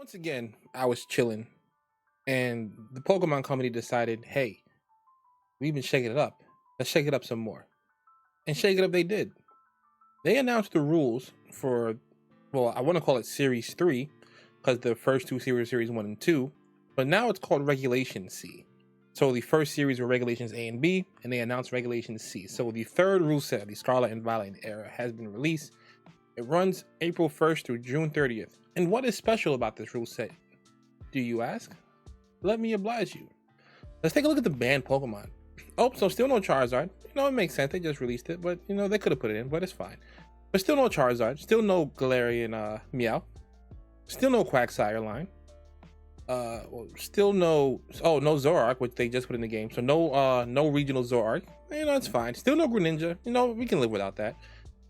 Once again, I was chilling, and the Pokemon company decided, hey, we've been shaking it up. Let's shake it up some more. And shake it up they did. They announced the rules for, well, I want to call it Series 3, because the first two series, Series 1 and 2, but now it's called Regulation C. So the first series were Regulations A and B, and they announced Regulation C. So the third rule set of the Scarlet and Violet era has been released. It runs April 1st through June 30th. And what is special about this rule set, do you ask? Let me oblige you. Let's take a look at the banned Pokemon. Oh, so still no Charizard. It makes sense. They just released it, but they could have put it in, but it's fine. But still no Charizard. Still no Galarian Meow. Still no Quagsire line. Still no no Zoroark, which they just put in the game. So no regional Zoroark. It's fine. Still no Greninja. We can live without that.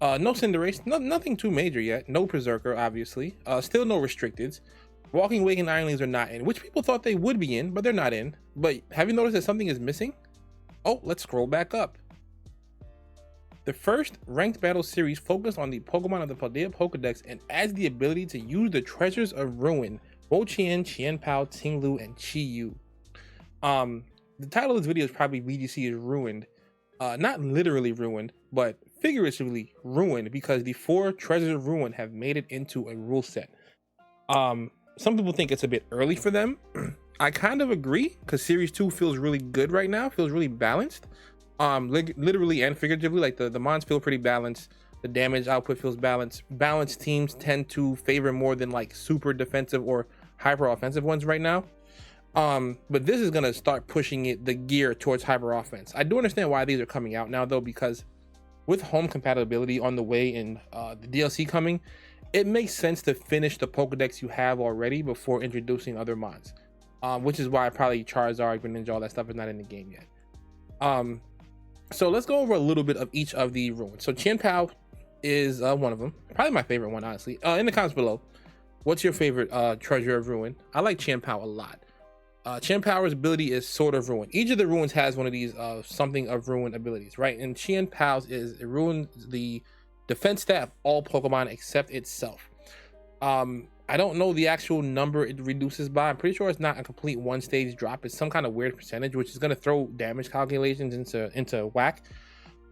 No Cinderace. Nothing too major yet. No Berserker, obviously. Still no Restricteds. Walking, Waking, Ironlings are not in, which people thought they would be in, but they're not in. But have you noticed that something is missing? Oh, let's scroll back up. The first ranked battle series focused on the Pokemon of the Paldea Pokedex and adds the ability to use the Treasures of Ruin, Wo-Chien, Chien-Pao, Ting-Lu, and Chi-Yu. The title of this video is probably VGC is ruined. Not literally ruined, but figuratively ruined, because the 4 Treasures of Ruin have made it into a rule set. Some people think it's a bit early for them. I kind of agree, because Series 2 feels really good right now, feels really balanced. Literally and figuratively, like the mons feel pretty balanced. The damage output feels balanced. Balanced teams tend to favor more than like super defensive or hyper offensive ones right now. But this is gonna start pushing the gear towards hyper offense. I do understand why these are coming out now though, because with home compatibility on the way and the DLC coming, it makes sense to finish the Pokedex you have already before introducing other mods. Which is why probably Charizard, Greninja, all that stuff is not in the game yet. So let's go over a little bit of each of the ruins. So Chien-Pao is one of them, probably my favorite one, honestly. In the comments below, what's your favorite Treasure of Ruin? I like Chien-Pao a lot. Chien-Pao's ability is Sword of Ruin. Each of the ruins has one of these something of ruin abilities, right? And Chien-Pao's is it ruins the defense stat of all Pokemon except itself. I don't know the actual number it reduces by. I'm pretty sure it's not a complete one stage drop. It's some kind of weird percentage, which is going to throw damage calculations into whack.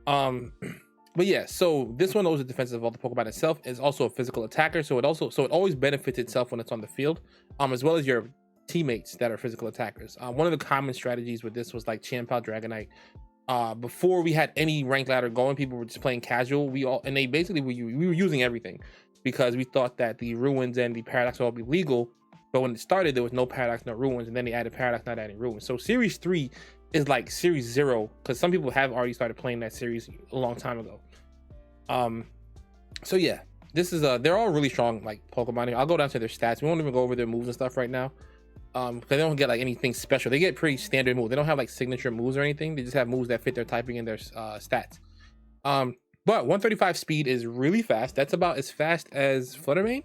But yeah, so this one knows the defense of all the Pokemon itself. Is also a physical attacker, so it always benefits itself when it's on the field, as well as your teammates that are physical attackers. One of the common strategies with this was like Chien-Pao Dragonite. Before we had any rank ladder going, people were just playing casual. We were using everything, because we thought that the ruins and the paradox would all be legal, but when it started there was no paradox, no ruins, and then they added paradox, not adding ruins. So Series 3 is like Series 0, because some people have already started playing that series a long time ago. So yeah, this is they're all really strong like Pokemon here. I'll go down to their stats. We won't even go over their moves and stuff right now, because they don't get like anything special. They get pretty standard moves. They don't have like signature moves or anything. They just have moves that fit their typing and their stats. But 135 speed is really fast. That's about as fast as Fluttermane.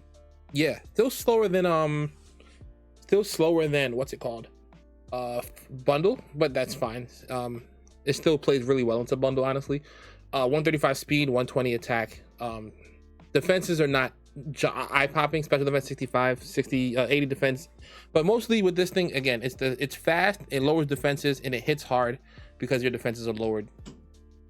Yeah, still slower than what's it called? Bundle, but that's fine. It still plays really well into Bundle, honestly. 135 speed, 120 attack. Defenses are not eye-popping. Special defense 65, 60, 80 defense. But mostly with this thing, again, it's fast, it lowers defenses, and it hits hard because your defenses are lowered.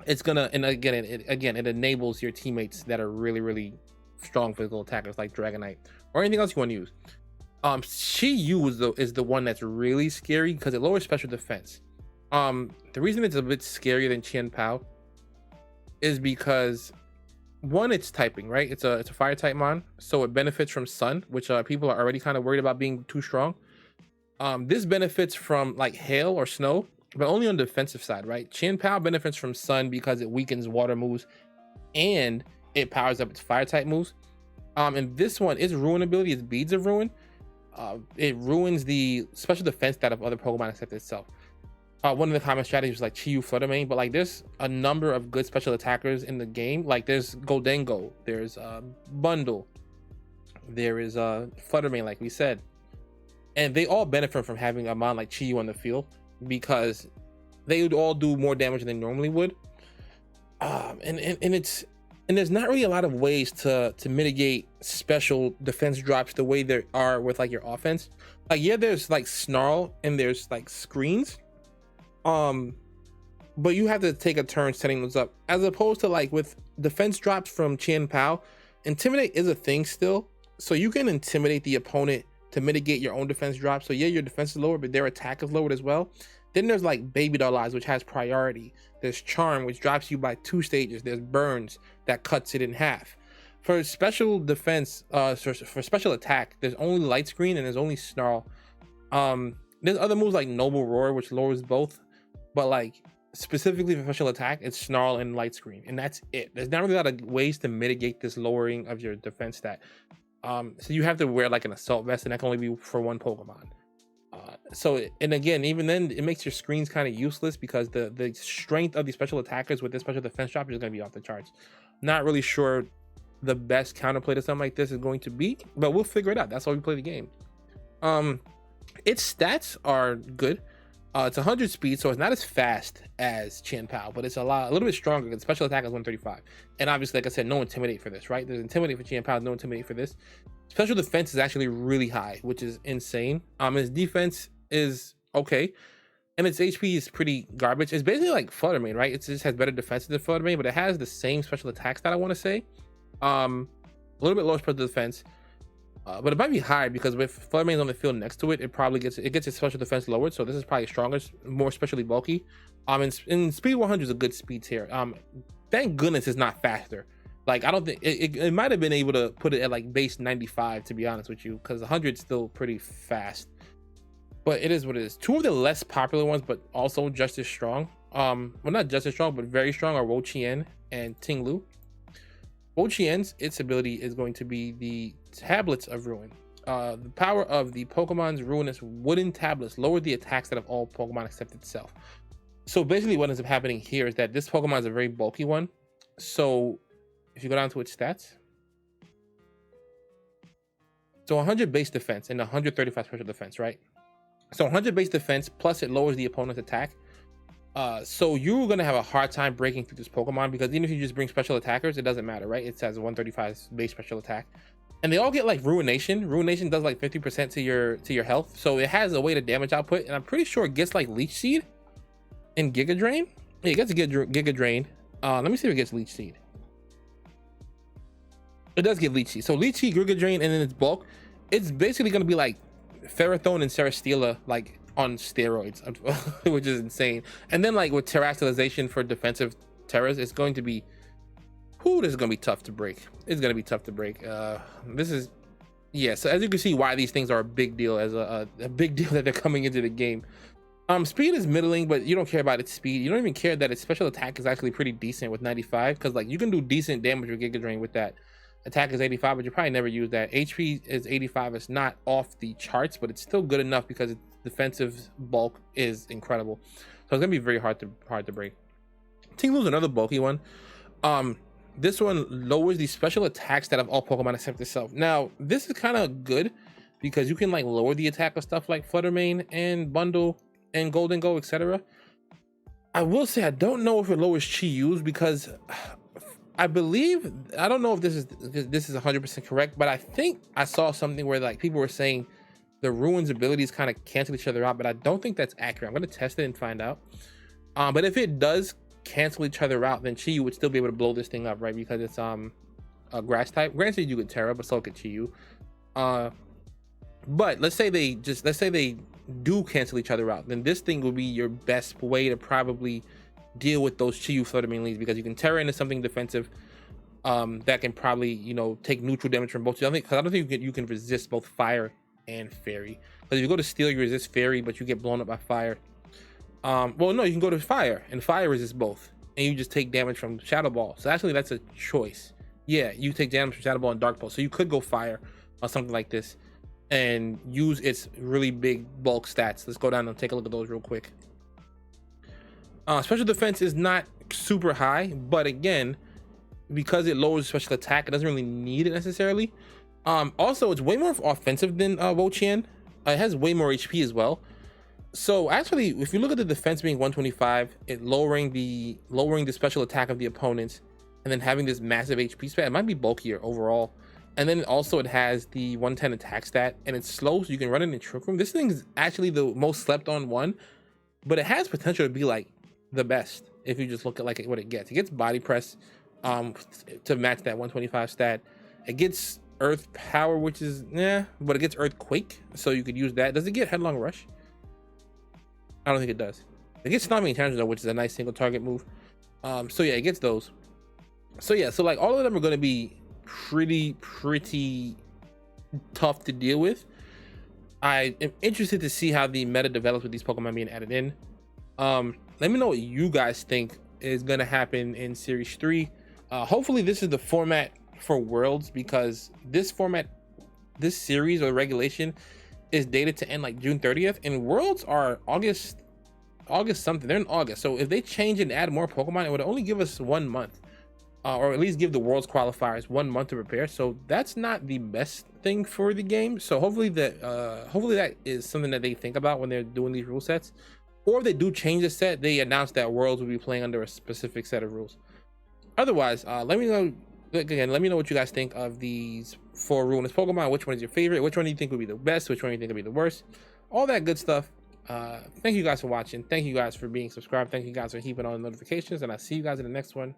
It's gonna, and again, it enables your teammates that are really, really strong physical attackers like Dragonite or anything else you want to use. Chi-Yu is the one that's really scary because it lowers special defense. The reason it's a bit scarier than Chien-Pao is because one, it's typing, right? It's a fire type mon, so it benefits from Sun, which people are already kind of worried about being too strong. This benefits from like hail or snow, but only on the defensive side, right? Chien-Pao benefits from Sun because it weakens water moves and it powers up its fire type moves. And this one, its ruin ability is Beads of Ruin. It ruins the special defense stat of other Pokemon except itself. One of the common strategies was like Chi-Yu Fluttermane, but like there's a number of good special attackers in the game. Like there's Goldengo, there's Bundle, there is Fluttermane, like we said, and they all benefit from having a mon like Chi-Yu on the field, because they would all do more damage than they normally would. And it's And there's not really a lot of ways to mitigate special defense drops the way there are with like your offense. Like, yeah, there's like snarl and there's like screens, but you have to take a turn setting those up, as opposed to like with defense drops from Chien-Pao. Intimidate is a thing still, so you can intimidate the opponent to mitigate your own defense drop. So yeah, your defense is lower, but their attack is lowered as well. Then there's like Baby Doll Eyes, which has priority. There's Charm, which drops you by 2 stages. There's Burns, that cuts it in half. For special defense, for special attack, there's only Light Screen and there's only Snarl. There's other moves like Noble Roar, which lowers both, but like specifically for special attack, it's Snarl and Light Screen, and that's it. There's not really a lot of ways to mitigate this lowering of your defense stat. So you have to wear like an assault vest, and that can only be for one Pokemon. So, and again, even then, it makes your screens kind of useless because the strength of the special attackers with this special defense drop is going to be off the charts. Not really sure the best counterplay to something like this is going to be, but we'll figure it out. That's why we play the game. Its stats are good. It's 100 speed, so it's not as fast as Chien-Pao, but it's a little bit stronger because special attack is 135. And obviously, like I said, no Intimidate for this, right? There's Intimidate for Chien-Pao, no Intimidate for this. Special defense is actually really high, which is insane. His defense is okay, and its HP is pretty garbage. It's basically like Flutter Mane, right? It just has better defense than Flutter Mane, but it has the same special attack stat, I want to say. A little bit lower special defense. But it might be higher because with Flutter Mane on the field next to it, it probably gets its special defense lowered. So this is probably stronger, more specially bulky. In speed 100 is a good speed tier. Thank goodness it's not faster. Like, I don't think it might have been able to put it at like base 95, to be honest with you, because 100 is still pretty fast. But it is what it is. Two of the less popular ones, but also just as strong. Well, not just as strong, but very strong, are Wo-Chien and Ting-Lu. Wo-Chien's, its ability is going to be the Tablets of Ruin. The power of the Pokemon's ruinous wooden tablets lower the attack stat of all Pokemon except itself. So basically what ends up happening here is that this Pokemon is a very bulky one. So if you go down to its stats, so 100 base defense and 135 special defense, right? So 100 base defense plus it lowers the opponent's attack. So you're gonna have a hard time breaking through this Pokemon because even if you just bring special attackers, it doesn't matter, right? It has 135 base special attack, and they all get like Ruination. Ruination does like 50% to your health, so it has a way to damage output, and I'm pretty sure it gets like Leech Seed and Giga Drain. Yeah, it gets Giga Drain. Let me see if it gets Leech Seed. It does get Leech Seed. So Leech Seed, Giga Drain, and then its bulk, it's basically gonna be like Ferrothorn and Serastila, like on steroids, which is insane. And then like with Terastallization for defensive terrors, it's going to be, this is going to be tough to break. It's going to be tough to break. This is, yeah, so as you can see why these things are a big deal, as a big deal that they're coming into the game. Speed is middling, but you don't care about its speed. You don't even care that its special attack is actually pretty decent with 95, because like you can do decent damage with Giga Drain with that. Attack is 85, but you probably never use that. HP is 85. It's not off the charts, but it's still good enough because its defensive bulk is incredible. So it's gonna be very hard to break. Ting-Lu is another bulky one. This one lowers the special attack stat of all Pokemon except itself. Now this is kind of good because you can like lower the attack of stuff like Flutter Mane and Bundle and Golden Go, etc. I will say I don't know if it lowers Chi-Yu's because I don't know if this is 100% correct, but I think I saw something where like people were saying the Ruin's abilities kind of cancel each other out, but I don't think that's accurate. I'm going to test it and find out. But if it does cancel each other out, then Chi-Yu would still be able to blow this thing up, right? Because it's a grass type. Granted, you get Terra, but so could Chi-Yu. But let's say they do cancel each other out, then this thing will be your best way to probably deal with those Chi-Yu Flutter Mane leads, because you can Terra into something defensive that can probably, you know, take neutral damage from both. I don't think you can resist both fire and fairy. Because if you go to steel, you resist fairy, but you get blown up by fire. Well, no, you can go to fire, and fire resists both, and you just take damage from Shadow Ball. So actually, that's a choice. Yeah, you take damage from Shadow Ball and Dark Pulse. So you could go fire on something like this and use its really big bulk stats. Let's go down and take a look at those real quick. Special defense is not super high, but again, because it lowers special attack, it doesn't really need it necessarily. Also, it's way more offensive than Wo-Chien. It has way more HP as well. So actually, if you look at the defense being 125, it lowering the special attack of the opponents, and then having this massive HP spat, it might be bulkier overall. And then also it has the 110 attack stat, and it's slow, so you can run it in Trick Room. This thing is actually the most slept on one, but it has potential to be like the best if you just look at like what it gets. It gets body press to match that 125 stat. It gets earth power, which is but it gets earthquake, so you could use that. Does it get headlong rush? I don't think it does. It gets stomping challenge though, which is a nice single target move. So yeah, it gets those. So yeah, so like all of them are going to be pretty tough to deal with. I am interested to see how the meta develops with these Pokemon being added in. Let me know what you guys think is going to happen in Series 3. Hopefully this is the format for Worlds, because this series or regulation is dated to end like June 30th, and Worlds are August something. They're in August, so if they change and add more Pokemon, it would only give us 1 month, or at least give the Worlds qualifiers 1 month to prepare. So that's not the best thing for the game. So hopefully that is something that they think about when they're doing these rule sets, or if they do change the set, they announce that Worlds will be playing under a specific set of rules. Otherwise, let me know what you guys think of these 4 ruinous Pokemon. Which one is your favorite? Which one do you think would be the best? Which one do you think would be the worst? All that good stuff. Thank you guys for watching. Thank you guys for being subscribed. Thank you guys for keeping on the notifications, and I'll see you guys in the next one.